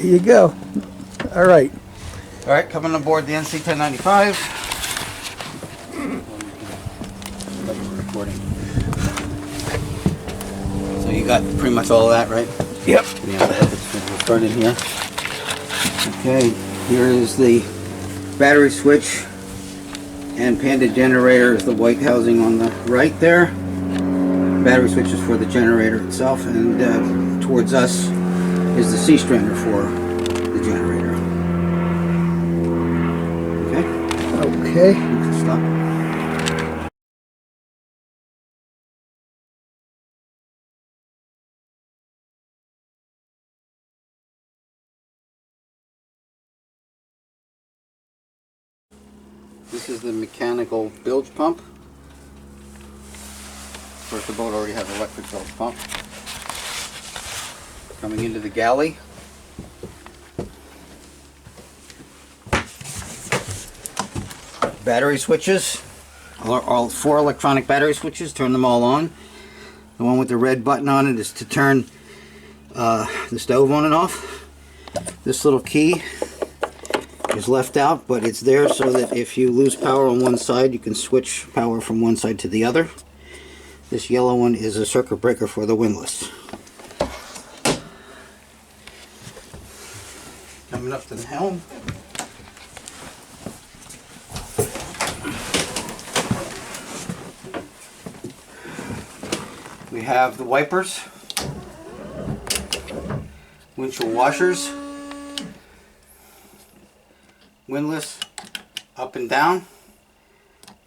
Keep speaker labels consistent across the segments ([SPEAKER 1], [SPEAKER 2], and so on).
[SPEAKER 1] There you go. All right.
[SPEAKER 2] All right, coming on board the NC1095. Recording. So you got pretty much all of that, right?
[SPEAKER 1] Yep.
[SPEAKER 2] Yeah, we'll start in here. Okay, here is the battery switch and Panda generator is the white housing on the right there. Battery switch is for the generator itself, and towards us is the C-strander for the generator. Okay?
[SPEAKER 1] Okay.
[SPEAKER 2] You can stop. This is the mechanical bilge pump. Of course, the boat already has an electric bilge pump. Coming into the galley. Battery switches. All 4 electronic battery switches. Turn them all on. The one with the red button on it is to turn the stove on and off. This little key is left out, but it's there so that if you lose power on one side, you can switch power from one side to the other. This yellow one is a circuit breaker for the windlass. Coming up to the helm. We have the wipers, windshield washers, windlass up and down,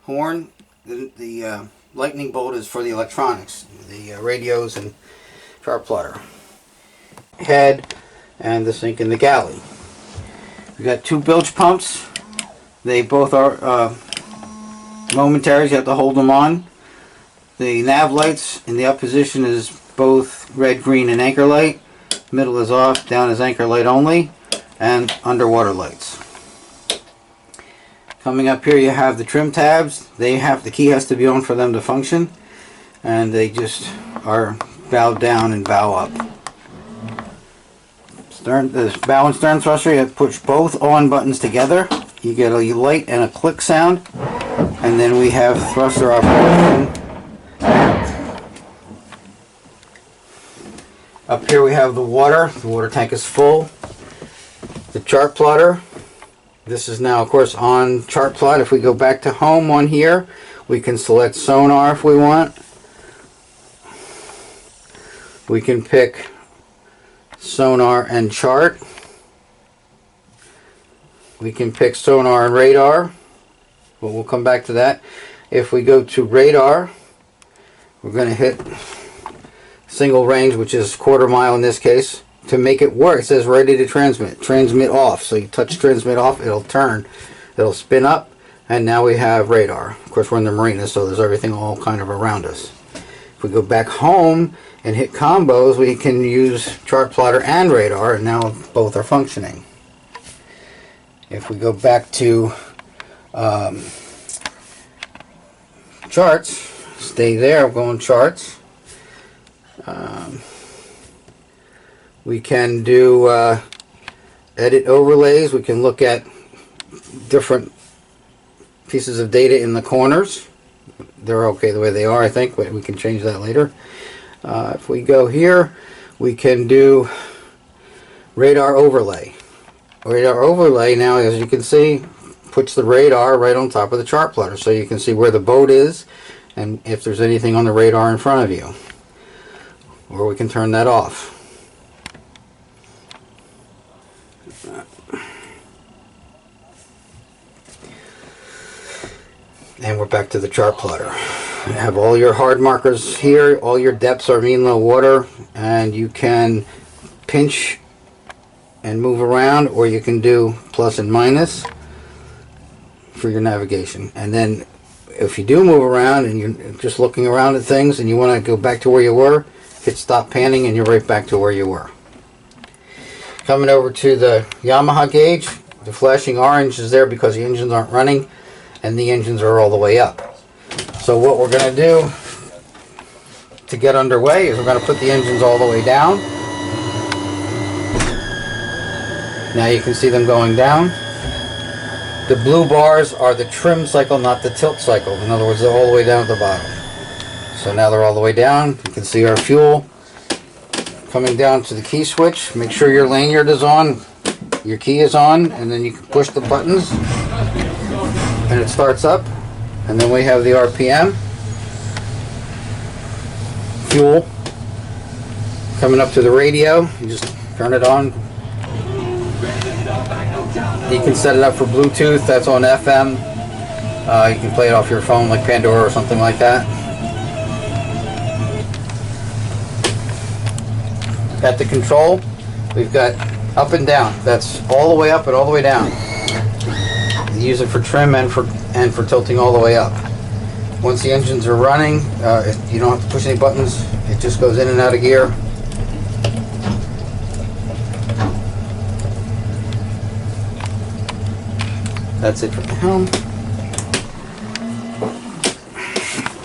[SPEAKER 2] horn. The lightning bolt is for the electronics, the radios and chart plotter. Head and the sink in the galley. We got 2 bilge pumps. They both are momentaries. You have to hold them on. The nav lights in the up position is both red, green, and anchor light. Middle is off, down is anchor light only, and underwater lights. Coming up here you have the trim tabs. The key has to be on for them to function, and they just are bow down and bow up. The bow and stern thruster, you have to push both on buttons together. You get a light and a click sound, and then we have thruster operation. Up here we have the water tank is full. The chart plotter. This is now, of course, on chart plot. If we go back to home on here, we can select sonar if we want. We can pick sonar and chart. We can pick sonar and radar, but we'll come back to that. If we go to radar, we're going to hit single range, which is quarter mile in this case. To make it work, it says ready to transmit. Transmit off. So you touch transmit off, it'll turn, it'll spin up, and now we have radar. Of course, we're in the marina, so there's everything all kind of around us. If we go back home and hit combos, we can use chart plotter and radar, and now both are functioning. If we go back to charts, stay there, we're going charts. We can do edit overlays. We can look at different pieces of data in the corners. They're okay the way they are, I think, but we can change that later. If we go here, we can do radar overlay. Radar overlay now, as you can see, puts the radar right on top of the chart plotter, so you can see where the boat is and if there's anything on the radar in front of you. Or we can turn that off. And we're back to the chart plotter. You have all your hard markers here. All your depths are mean low water, and you can pinch and move around, or you can do plus and minus for your navigation. And then if you do move around and you're just looking around at things and you want to go back to where you were, hit stop panning and you're right back to where you were. Coming over to the Yamaha gauge, the flashing orange is there because the engines aren't running and the engines are all the way up. So what we're going to do to get underway is we're going to put the engines all the way down. Now you can see them going down. The blue bars are the trim cycle, not the tilt cycle. In other words, they're all the way down at the bottom. So now they're all the way down. You can see our fuel coming down to the key switch. Make sure your lanyard is on, your key is on, and then you can push the buttons and it starts up. And then we have the RPM, fuel coming up to the radio. You just turn it on. You can set it up for Bluetooth. That's on FM. You can play it off your phone like Pandora or something like that. At the control, we've got up and down. That's all the way up and all the way down. You use it for trim and for tilting all the way up. Once the engines are running, you don't have to push any buttons. It just goes in and out of gear. That's it for the helm.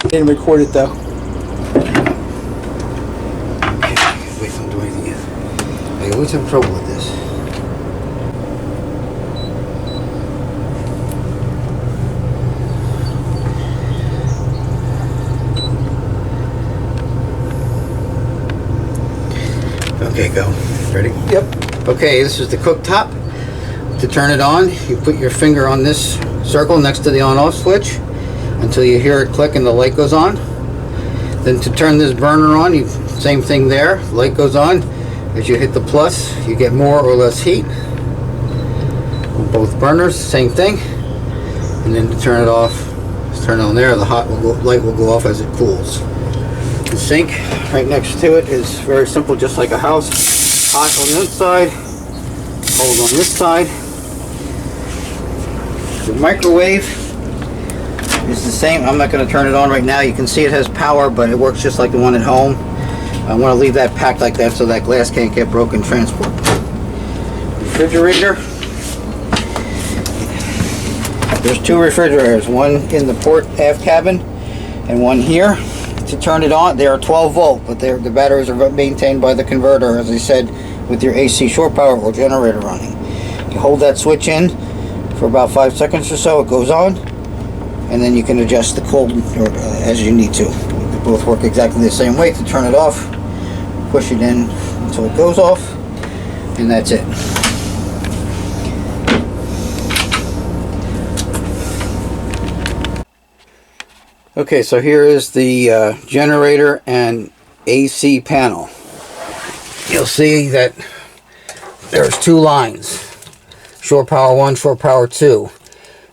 [SPEAKER 1] Didn't record it though.
[SPEAKER 2] Okay, wait, don't do anything yet. I always have trouble with this. Okay, go. Ready?
[SPEAKER 1] Yep.
[SPEAKER 2] Okay, this is the cooktop. To turn it on, you put your finger on this circle next to the on-off switch until you hear it click and the light goes on. Then to turn this burner on, same thing there, light goes on. As you hit the plus, you get more or less heat. On both burners, same thing. And then to turn it off, just turn it on there, the light will go off as it cools. The sink right next to it is very simple, just like a house. Hot on this side, cold on this side. The microwave is the same. I'm not going to turn it on right now. You can see it has power, but it works just like the one at home. I want to leave that packed like that so that glass can't get broken transport. Refrigerator. There's two refrigerators, one in the port aft cabin and one here. To turn it on, they are 12 volt, but the batteries are maintained by the converter, as I said, with your AC shore power or generator running. You hold that switch in for about 5 seconds or so, it goes on, and then you can adjust the cold as you need to. They both work exactly the same way. To turn it off, push it in until it goes off, and that's it. Okay, so here is the generator and AC panel. You'll see that there's two lines. Shore power 1, shore power 2.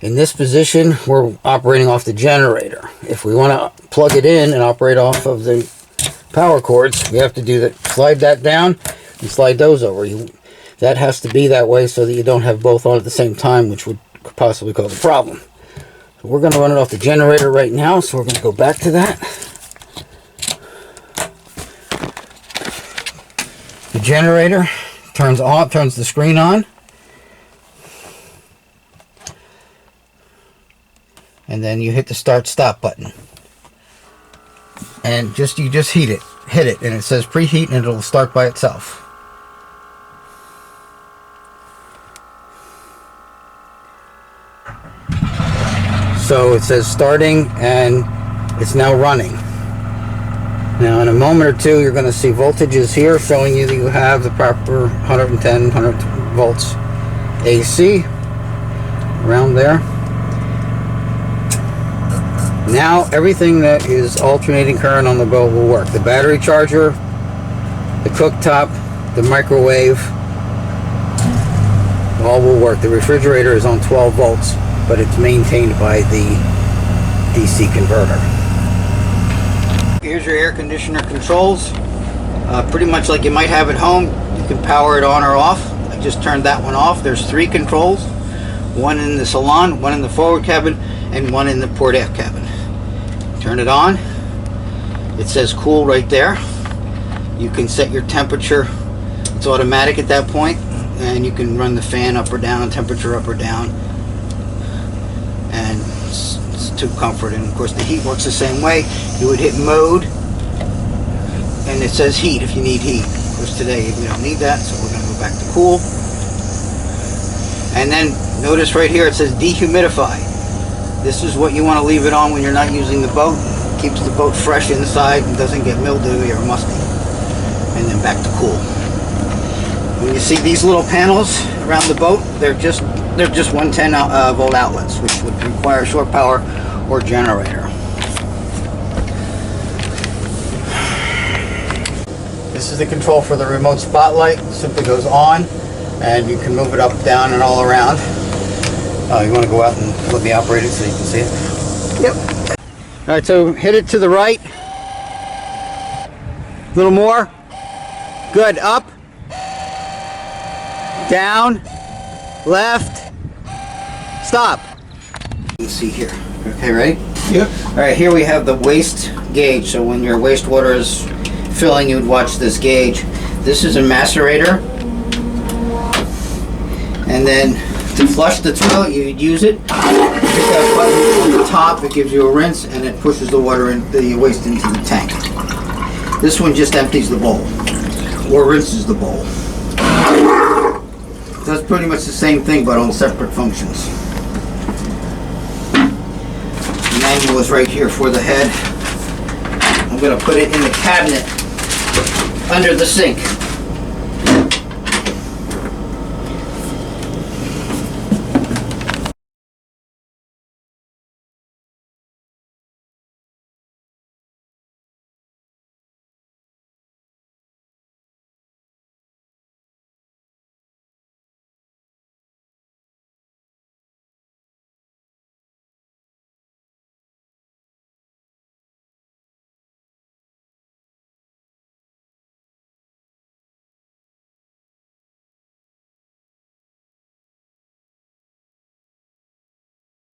[SPEAKER 2] In this position, we're operating off the generator. If we want to plug it in and operate off of the power cords, we have to do that. Slide that down and slide those over. That has to be that way so that you don't have both on at the same time, which would possibly cause a problem. So we're going to run it off the generator right now, so we're going to go back to that. The generator turns on, turns the screen on. And then you hit the start stop button. And you just hit it, and it says preheat, and it'll start by itself. So it says starting, and it's now running. Now in a moment or two, you're going to see voltages here showing you that you have the proper 110, 100 volts AC around there. Now everything that is alternating current on the boat will work. The battery charger, the cooktop, the microwave, all will work. The refrigerator is on 12 volts, but it's maintained by the DC converter. Here's your air conditioner controls. Pretty much like you might have at home. You can power it on or off. I just turned that one off. There's 3 controls. One in the salon, one in the forward cabin, and one in the port aft cabin. Turn it on. It says cool right there. You can set your temperature. It's automatic at that point, and you can run the fan up or down, temperature up or down, and it's to comfort. And of course the heat works the same way. You would hit mode, and it says heat if you need heat. Of course today we don't need that, so we're going to go back to cool. And then notice right here it says dehumidify. This is what you want to leave it on when you're not using the boat. Keeps the boat fresh inside and doesn't get mildewy or musty. And then back to cool. When you see these little panels around the boat, they're just 110 volt outlets, which would require shore power or generator. This is the control for the remote spotlight. It simply goes on, and you can move it up, down, and all around. You want to go out and let me operate it so you can see it? Yep. All right, so hit it to the right. A little more. Good. Up. Down. Left. Stop. You can see here. Okay, ready?
[SPEAKER 1] Yep.
[SPEAKER 2] All right, here we have the waste gauge. So when your wastewater is filling, you would watch this gauge. This is a macerator. And then to flush the toilet, you'd use it. Hit that button on the top, it gives you a rinse, and it pushes the water and the waste into the tank. This one just empties the bowl, or rinses the bowl. Does pretty much the same thing, but on separate functions. The manual is right here for the head. I'm going to put it in the cabinet under the sink.